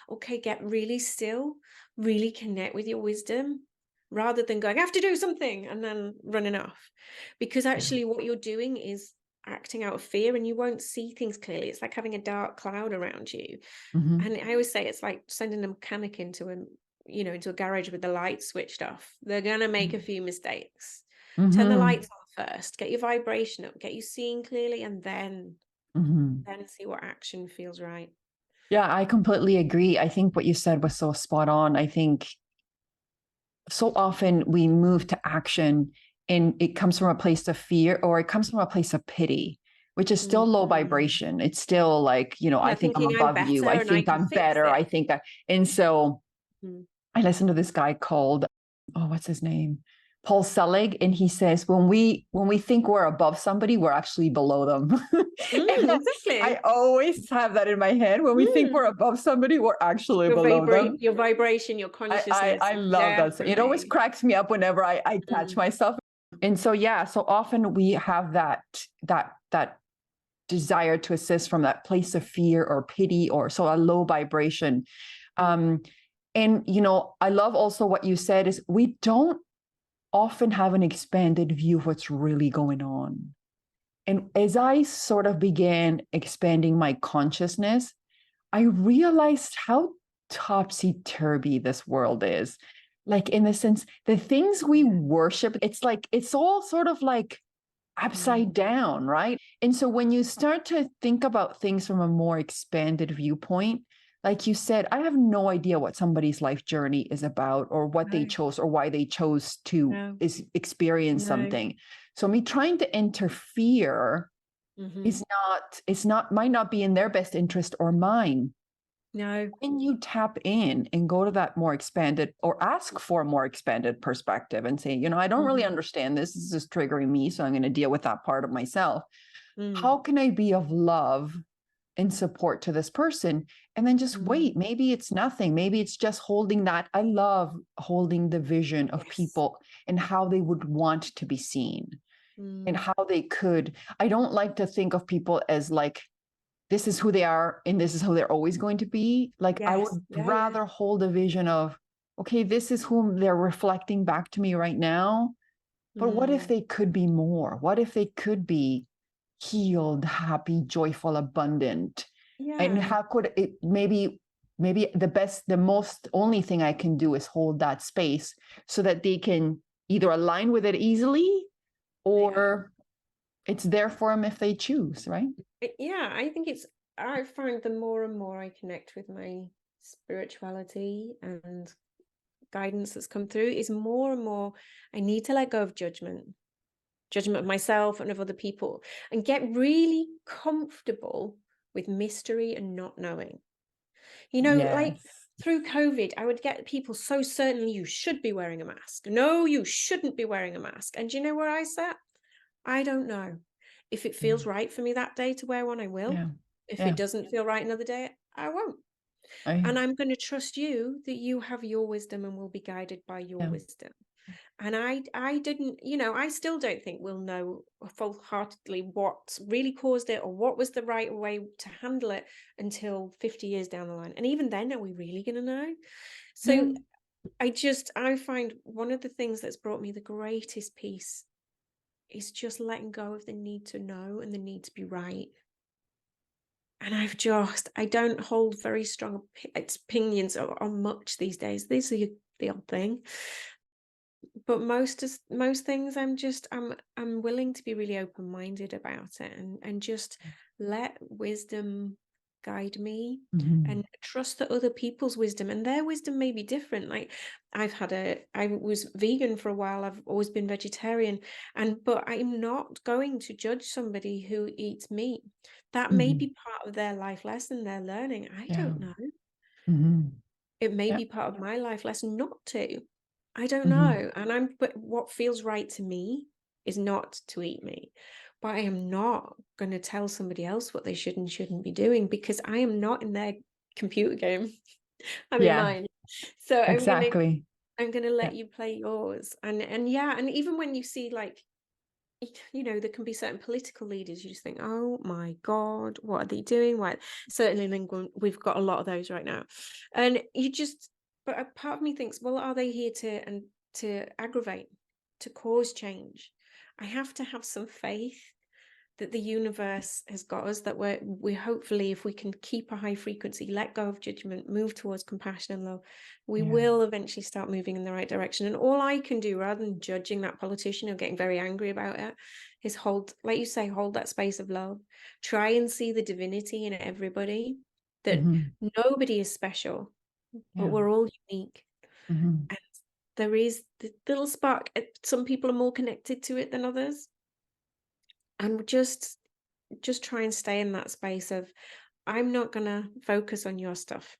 Okay, get really still, really connect with your wisdom rather than going, I have to do something and then running off. Because actually what you're doing is acting out of fear, and you won't see things clearly. It's like having a dark cloud around you. And I always say it's like sending a mechanic into a garage with the lights switched off. They're gonna make a few mistakes. Turn the lights on first, get your vibration up, get you seeing clearly, and then see what action feels right. Yeah, I completely agree. I think what you said was so spot on. I think so often we move to action and it comes from a place of fear, or it comes from a place of pity, which is still low vibration. It's still like, I think I'm Thinking I'm above you. I better and I think can I'm fix better. it. I think and so Mm. I listened to this guy called, what's his name? Paul Selig, and he says when we think we're above somebody, we're actually below them. Exactly. I always have that in my head. When we think we're above somebody, we're actually below them. Your vibration, your consciousness. I love that. It always cracks me up whenever I catch myself. And so so often we have that desire to assist from that place of fear or pity, or so a low vibration. And I love also what you said is we don't often have an expanded view of what's really going on. And as I sort of began expanding my consciousness, I realized how topsy-turvy this world is. Like, in the sense, the things we worship, it's all sort of like upside down, right? And so when you start to think about things from a more expanded viewpoint, like you said, I have no idea what somebody's life journey is about, or what they chose, or why they chose to experience something. So me trying to interfere might not be in their best interest or mine. No. When you tap in and go to that more expanded, or ask for a more expanded perspective and say, I don't really understand this. This is triggering me, so I'm going to deal with that part of myself. How can I be of love and support to this person? And then just wait. Maybe it's nothing. Maybe it's just holding that. I love holding the vision of people and how they would want to be seen, and how they could. I don't like to think of people as like, this is who they are and this is who they're always going to be. Like, I would rather hold a vision of, okay, this is whom they're reflecting back to me right now. But what if they could be more? What if they could be healed, happy, joyful, abundant? And how could it maybe maybe the most only thing I can do is hold that space so that they can either align with it easily or it's there for them if they choose, right? Yeah, I think I find the more and more I connect with my spirituality and guidance that's come through, is more and more I need to let go of judgment of myself and of other people, and get really comfortable with mystery and not knowing. Like Yes. through COVID, I would get people so certain you should be wearing a mask. No, you shouldn't be wearing a mask. And do you know where I sat? I don't know. If it feels right for me that day to wear one, I will. Yeah. If Yeah. it doesn't feel right another day, I won't. And I'm going to trust you that you have your wisdom and will be guided by your wisdom. And I didn't, I still don't think we'll know full-heartedly what really caused it or what was the right way to handle it until 50 years down the line. And even then, are we really going to know? So I find one of the things that's brought me the greatest peace is just letting go of the need to know and the need to be right. And I don't hold very strong opinions on much these days. This is the odd thing. But most things I'm willing to be really open-minded about it and just let wisdom guide me and trust that other people's wisdom and their wisdom may be different. Like I was vegan for a while. I've always been vegetarian, but I'm not going to judge somebody who eats meat. That may be part of their life lesson they're learning. I don't know. It may be part of my life lesson not to. I don't know. But what feels right to me is not to eat meat. But I am not going to tell somebody else what they should and shouldn't be doing, because I am not in their computer game. I'm in mine. So Exactly. I'm gonna let you play yours. And even when you see, like, there can be certain political leaders, you just think, oh my God, what are they doing? Why? Certainly in England, we've got a lot of those right now. And but a part of me thinks, well, are they here to aggravate, to cause change? I have to have some faith that the universe has got us, that we hopefully, if we can keep a high frequency, let go of judgment, move towards compassion and love, we will eventually start moving in the right direction. And all I can do, rather than judging that politician or getting very angry about it, is hold, like you say, hold that space of love. Try and see the divinity in everybody, that nobody is special, but we're all unique. And there is the little spark. Some people are more connected to it than others. And just try and stay in that space of, I'm not going to focus on your stuff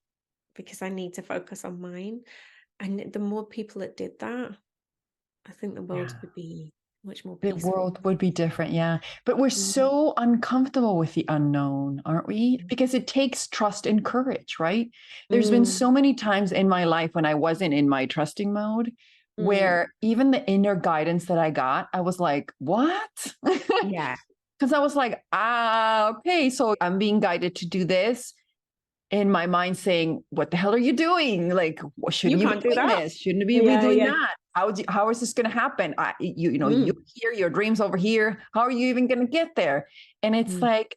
because I need to focus on mine. And the more people that did that, I think the world would be much more The peaceful. world would be different, yeah. But we're so uncomfortable with the unknown, aren't we? Because it takes trust and courage, right? There's been so many times in my life when I wasn't in my trusting mode, where even the inner guidance that I got, I was like, what? Yeah. Because I was like, okay, so I'm being guided to do this. In my mind saying, what the hell are you doing? Like, shouldn't you be doing this? Shouldn't you be doing that? How is this going to happen? You here, your dreams over here. How are you even going to get there? And it's like,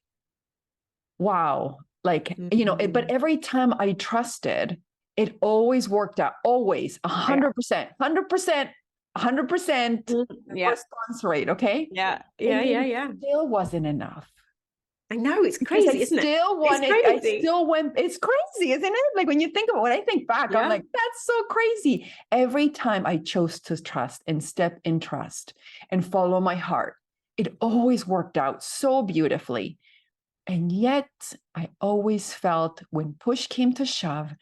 wow, like, but every time I trusted, it always worked out, always 100%, 100%, 100% response rate. Okay. Yeah. Still wasn't enough. I know, it's Because crazy, isn't it? It's crazy, isn't it? Like when you think about it, when I think back, I'm like, that's so crazy. Every time I chose to trust and step in trust and follow my heart, it always worked out so beautifully. And yet I always felt when push came to shove,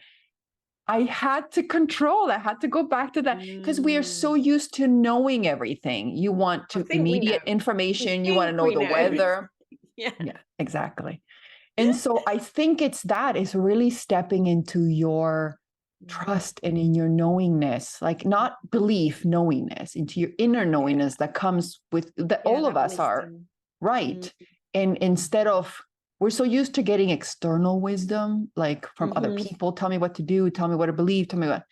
I had to control. I had to go back to that because we are so used to knowing everything. You want to immediate information. You want to know the weather. Yeah, exactly. And so I think it's really stepping into your trust and in your knowingness, like not belief, knowingness, into your inner knowingness that comes with that all of us are, right? And instead of, we're so used to getting external wisdom, like from other people, tell me what to do, tell me what to believe, tell me what,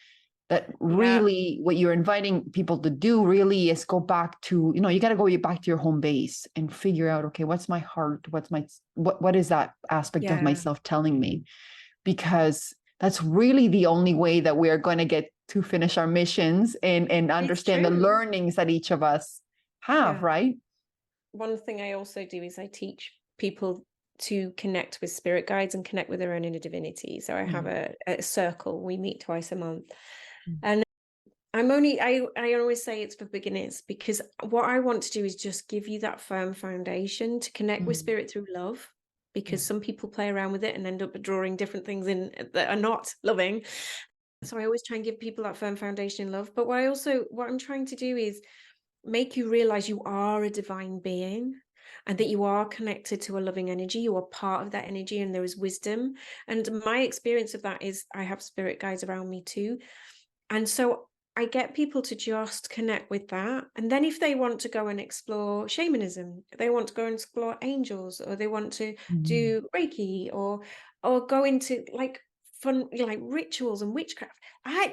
that really what you're inviting people to do really is go back to, you got to go back to your home base and figure out, okay, what's my heart? What is that aspect of myself telling me? Because that's really the only way that we're going to get to finish our missions and It's understand the true. learnings that each of us have, Yeah. right? One thing I also do is I teach people to connect with spirit guides and connect with their own inner divinity. So I have a circle. We meet twice a month. Mm. And I always say it's for beginners, because what I want to do is just give you that firm foundation to connect with spirit through love, because Yeah. some people play around with it and end up drawing different things in that are not loving. So I always try and give people that firm foundation in love. But what I'm trying to do is make you realize you are a divine being, and that you are connected to a loving energy. You are part of that energy, and there is wisdom. And my experience of that is I have spirit guides around me too. And so I get people to just connect with that. And then if they want to go and explore shamanism, they want to go and explore angels, or they want to do Reiki, or go into like fun, like rituals and witchcraft,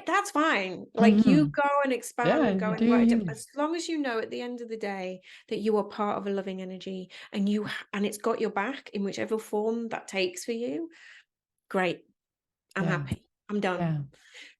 that's fine. Like, you go and expand Yeah, and go you and do you. as long as you know at the end of the day that you are part of a loving energy, and and it's got your back in whichever form that takes for you. Great. I'm Yeah. happy. I'm done. Yeah.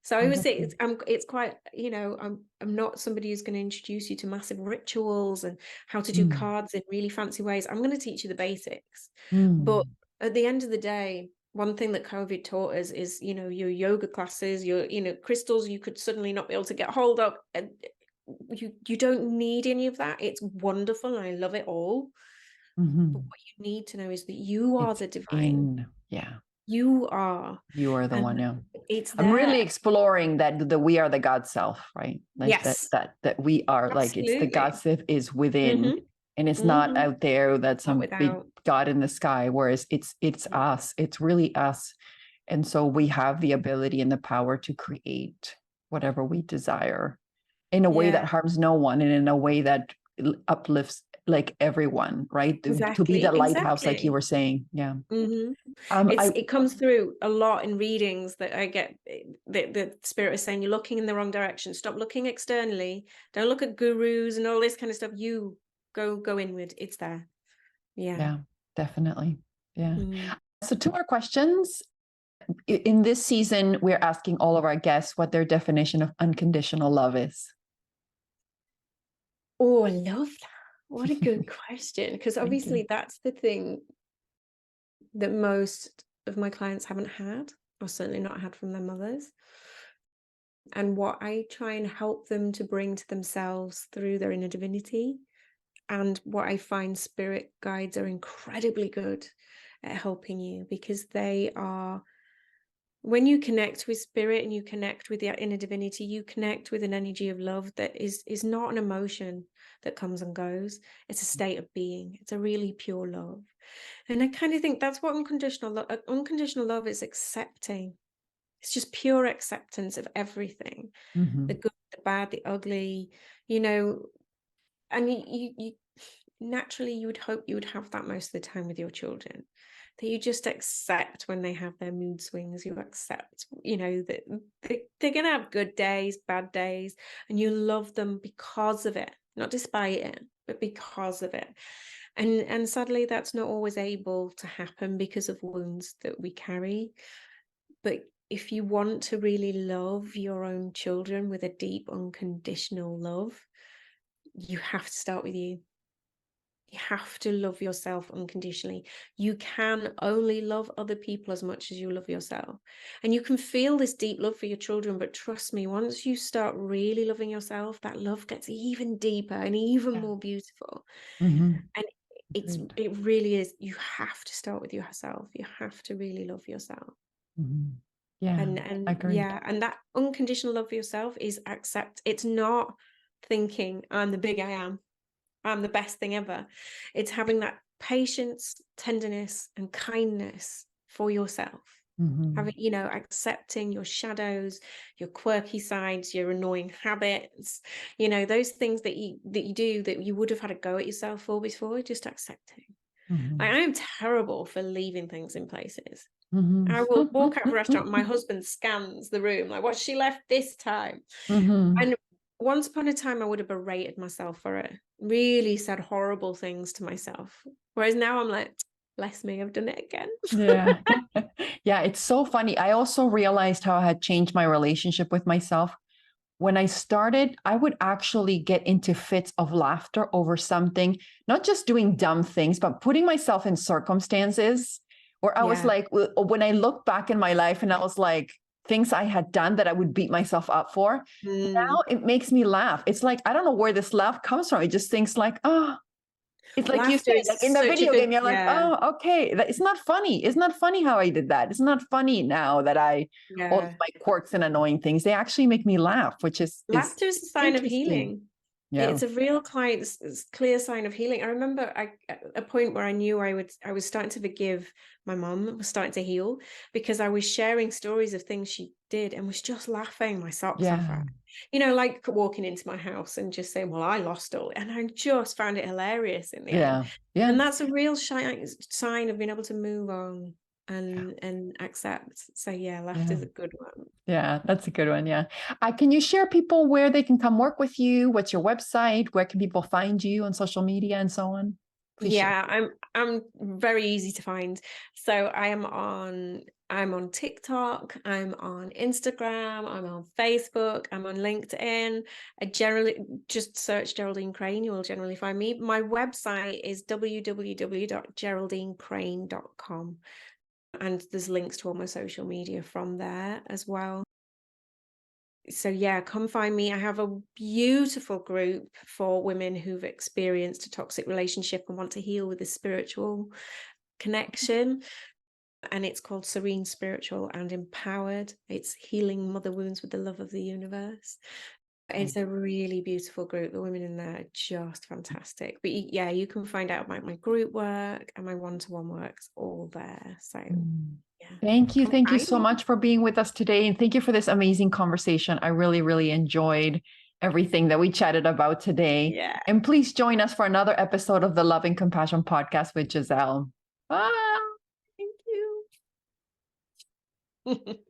So I always say Wonderful. it's quite, I'm not somebody who's going to introduce you to massive rituals and how to do Mm. cards in really fancy ways. I'm going to teach you the basics. But Mm. at the end of the day, one thing that COVID taught us is, your yoga classes, your, crystals you could suddenly not be able to get hold of. And you don't need any of that. It's wonderful, and I love it all. But what you need to know is that you are It's the divine. in, yeah, You are. you are the And one now. it's I'm really there. exploring that we are the God self, right? Like Yes, that we are, like, it's the God absolutely. self is within, Mm-hmm. and it's not Mm-hmm. out there that Not some big without. God in the sky, whereas it's us. It's really us. And so we have the ability and the power to create whatever we desire in a way Yeah, that harms no one, and in a way that uplifts like everyone, right? To be the lighthouse, like you exactly. were saying. Yeah. Mm-hmm. I It comes through a lot in readings that I get. The spirit is saying you're looking in the wrong direction. Stop looking externally. Don't look at gurus and all this kind of stuff. You go inward. It's there. Yeah. Yeah, definitely. Yeah. Mm. So 2 more questions. In this season, we're asking all of our guests what their definition of unconditional love is. Oh, I love that. What a good question. Because Thank you. obviously that's the thing that most of my clients haven't had, or certainly not had from their mothers. And what I try and help them to bring to themselves through their inner divinity. And what I find spirit guides are incredibly good at helping you, because they are, when you connect with spirit and you connect with your inner divinity, you connect with an energy of love that is not an emotion that comes and goes. It's a state of being. It's a really pure love. And I kind of think that's what unconditional love is: accepting. It's just pure acceptance of everything, the Mhm. good, the bad, the ugly, and you naturally you would hope you would have that most of the time with your children, that you just accept when they have their mood swings. You accept, that they're going to have good days, bad days, and you love them because of it, not despite it, but because of it. And sadly, that's not always able to happen because of wounds that we carry. But if you want to really love your own children with a deep, unconditional love, you have to start with you. You have to love yourself unconditionally. You can only love other people as much as you love yourself. And you can feel this deep love for your children, but trust me, once you start really loving yourself, that love gets even deeper and even Yeah. more beautiful. Mhm. And Agreed. it really is. You have to start with yourself. You have to really love yourself. Mhm. Yeah, And agreed. yeah, and that unconditional love for yourself is it's not thinking I'm the big I am, I'm the best thing ever. It's having that patience, tenderness, and kindness for yourself. Mhm. Having, accepting your shadows, your quirky sides, your annoying habits, those things that you do that you would have had a go at yourself for before, just accepting. I Mhm. am terrible for leaving things in places. Mhm. I will walk out of a restaurant and my husband scans the room, like, what's she left this time? Mhm. And once upon a time, I would have berated myself for it, really said horrible things to myself. Whereas now I'm like, bless me, I've done it again. Yeah. Yeah, it's so funny. I also realized how I had changed my relationship with myself. When I started, I would actually get into fits of laughter over something, not just doing dumb things, but putting myself in circumstances where I was Yeah. like, when I look back in my life and I was like, things I had done that I would beat myself up for, Mm. now it makes me laugh. It's like, I don't know where this laugh comes from. It just thinks like, oh, it's like you Laughter said, is like in the such a video good, game, you're like, yeah, oh, okay. It's not funny. It's not funny how I did that. It's not funny now that all of yeah. my quirks and annoying things, they actually make me laugh, which is Laughter is a sign of interesting. healing. Yeah. It's a real clear sign of healing. I remember at a point where I knew I was starting to forgive my mum, was starting to heal, because I was sharing stories of things she did and was just laughing my socks off Yeah. at. You know, like walking into my house and just saying, well, I lost all, and I just found it hilarious in the end. Yeah. Yeah. And that's a real sign of being able to move on and accept. So yeah, laughter Yeah. is a good one. Yeah. That's a good one. Yeah. Can you share people where they can come work with you? What's your website? Where can people find you on social media and so on? Please share. Yeah, I'm very easy to find. So I'm on TikTok, I'm on Instagram, I'm on Facebook, I'm on LinkedIn. I generally just search Geraldine Crane, you will generally find me. My website is www.geraldincrane.com, and there's links to all my social media from there as well. So yeah, come find me. I have a beautiful group for women who've experienced a toxic relationship and want to heal with a spiritual connection. And it's called Serene, Spiritual and Empowered. It's healing mother wounds with the love of the universe. It's a really beautiful group. The women in there are just fantastic. But yeah, you can find out about my group work and my one-to-one works all there. So yeah, Thank you. come Thank you find so me. much for being with us today. And thank you for this amazing conversation. I really, really enjoyed everything that we chatted about today. Yeah. And please join us for another episode of the Love and Compassion podcast with Giselle. Bye. Thank you.